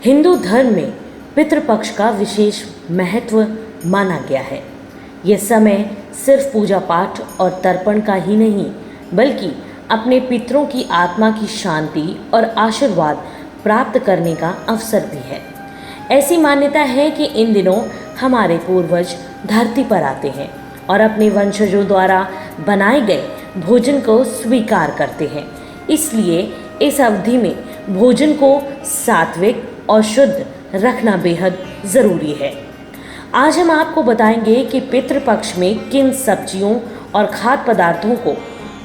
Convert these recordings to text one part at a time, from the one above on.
हिंदू धर्म में पितृपक्ष का विशेष महत्व माना गया है। यह समय सिर्फ पूजा पाठ और तर्पण का ही नहीं, बल्कि अपने पितरों की आत्मा की शांति और आशीर्वाद प्राप्त करने का अवसर भी है। ऐसी मान्यता है कि इन दिनों हमारे पूर्वज धरती पर आते हैं और अपने वंशजों द्वारा बनाए गए भोजन को स्वीकार करते हैं। इसलिए इस अवधि में भोजन को सात्विक और शुद्ध रखना बेहद ज़रूरी है। आज हम आपको बताएंगे कि पितृपक्ष में किन सब्जियों और खाद्य पदार्थों को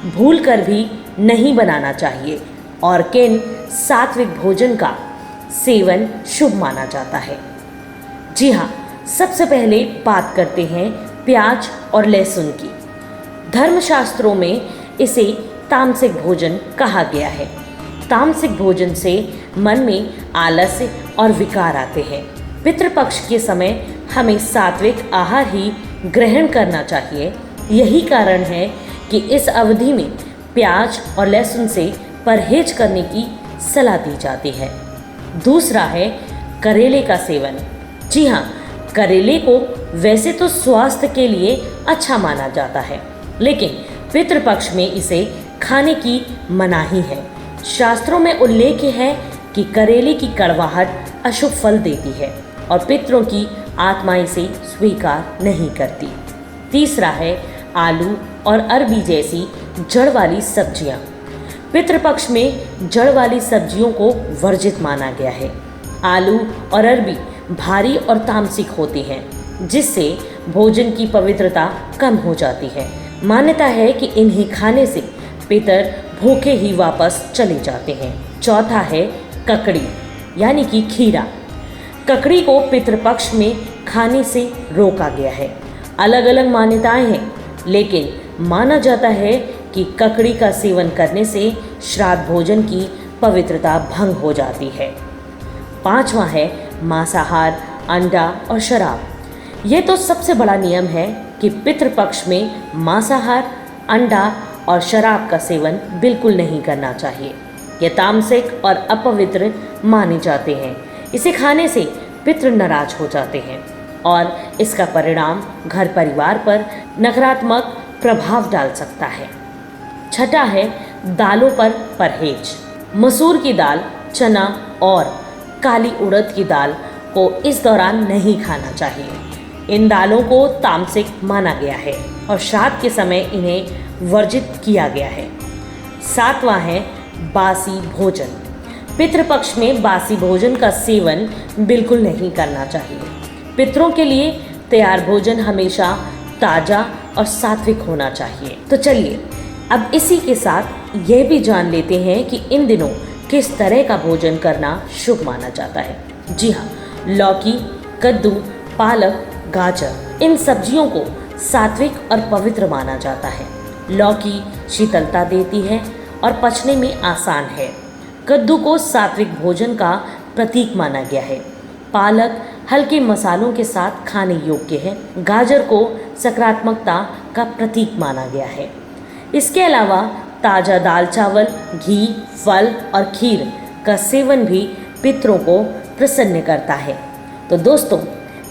भूलकर भी नहीं बनाना चाहिए और किन सात्विक भोजन का सेवन शुभ माना जाता है। जी हाँ, सबसे पहले बात करते हैं प्याज और लहसुन की। धर्मशास्त्रों में इसे तामसिक भोजन कहा गया है। तामसिक भोजन से मन में आलस्य और विकार आते हैं। पितृपक्ष के समय हमें सात्विक आहार ही ग्रहण करना चाहिए। यही कारण है कि इस अवधि में प्याज और लहसुन से परहेज करने की सलाह दी जाती है। दूसरा है करेले का सेवन। जी हाँ, करेले को वैसे तो स्वास्थ्य के लिए अच्छा माना जाता है, लेकिन पितृपक्ष में इसे खाने की मनाही है। शास्त्रों में उल्लेख है कि करेले की कड़वाहट अशुभ फल देती है और पितरों की आत्मा इसे स्वीकार नहीं करती। तीसरा है आलू और अरबी जैसी जड़ वाली सब्जियां। पितृपक्ष में जड़ वाली सब्जियों को वर्जित माना गया है। आलू और अरबी भारी और तामसिक होती हैं, जिससे भोजन की पवित्रता कम हो जाती है। मान्यता है कि इन्हें खाने से पितर भूखे ही वापस चले जाते हैं। चौथा है ककड़ी यानी कि खीरा। ककड़ी को पितृपक्ष में खाने से रोका गया है। अलग अलग मान्यताएं हैं, लेकिन माना जाता है कि ककड़ी का सेवन करने से श्राद्ध भोजन की पवित्रता भंग हो जाती है। पांचवा है मांसाहार, अंडा और शराब। यह तो सबसे बड़ा नियम है कि पितृपक्ष में मांसाहार, अंडा और शराब का सेवन बिल्कुल नहीं करना चाहिए। ये तामसिक और अपवित्र माने जाते हैं। इसे खाने से पितृ नाराज हो जाते हैं और इसका परिणाम घर परिवार पर नकारात्मक प्रभाव डाल सकता है। छठा है दालों पर परहेज। मसूर की दाल, चना और काली उड़द की दाल को इस दौरान नहीं खाना चाहिए। इन दालों को तामसिक माना गया है और श्राद्ध के समय इन्हें वर्जित किया गया है। सातवां है बासी भोजन। पितृपक्ष में बासी भोजन का सेवन बिल्कुल नहीं करना चाहिए। पितरों के लिए तैयार भोजन हमेशा ताज़ा और सात्विक होना चाहिए। तो चलिए अब इसी के साथ यह भी जान लेते हैं कि इन दिनों किस तरह का भोजन करना शुभ माना जाता है। जी हाँ, लौकी, कद्दू, पालक, गाजर, इन सब्जियों को सात्विक और पवित्र माना जाता है। लौकी शीतलता देती है और पचने में आसान है। कद्दू को सात्विक भोजन का प्रतीक माना गया है। पालक हल्के मसालों के साथ खाने योग्य है। गाजर को सकारात्मकता का प्रतीक माना गया है। इसके अलावा ताज़ा दाल चावल, घी, फल और खीर का सेवन भी पितरों को प्रसन्न करता है। तो दोस्तों,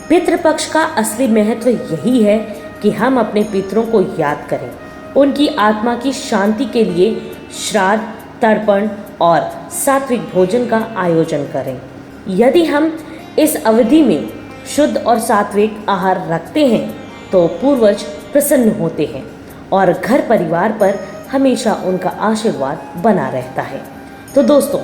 पितृपक्ष का असली महत्व यही है कि हम अपने पितरों को याद करें, उनकी आत्मा की शांति के लिए श्राद्ध, तर्पण और सात्विक भोजन का आयोजन करें। यदि हम इस अवधि में शुद्ध और सात्विक आहार रखते हैं तो पूर्वज प्रसन्न होते हैं और घर परिवार पर हमेशा उनका आशीर्वाद बना रहता है। तो दोस्तों,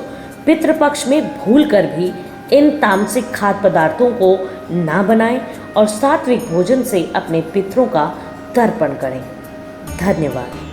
पितृपक्ष में भूलकर भी इन तामसिक खाद्य पदार्थों को ना बनाएं और सात्विक भोजन से अपने पितरों का तर्पण करें। धन्यवाद।